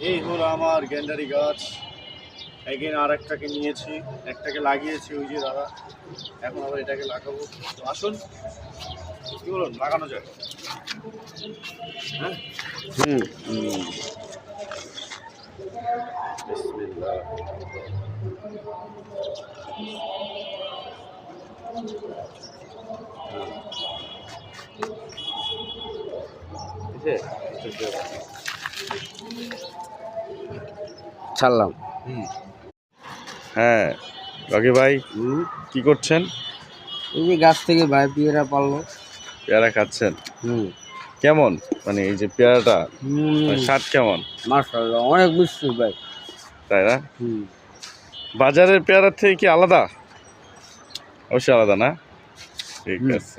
এই হলো আমার গ্যান্ডারি গাছ। এখানে আর একটাকে নিয়েছি, একটাকে লাগিয়েছি ওই যে দাদা, এখন আবার এটাকে লাগাবো। তো আসুন, কি বলুন, লাগানো যায়? হ্যাঁ, বিসমিল্লাহ। ছাড়লাম। হ্যাঁ রকি ভাই, কি করছেন? এই যে গাছ থেকে ভাই পেয়ারা পারলো। পেয়ারা খাচ্ছেন? কেমন, মানে এই যে পেয়ারাটা স্বাদ কেমন? মাশাআল্লাহ, অনেক মিষ্টি ভাই। তাই না? বাজারের পেয়ারার থেকে কি আলাদা? অবশ্যই আলাদা না? ঠিক আছে।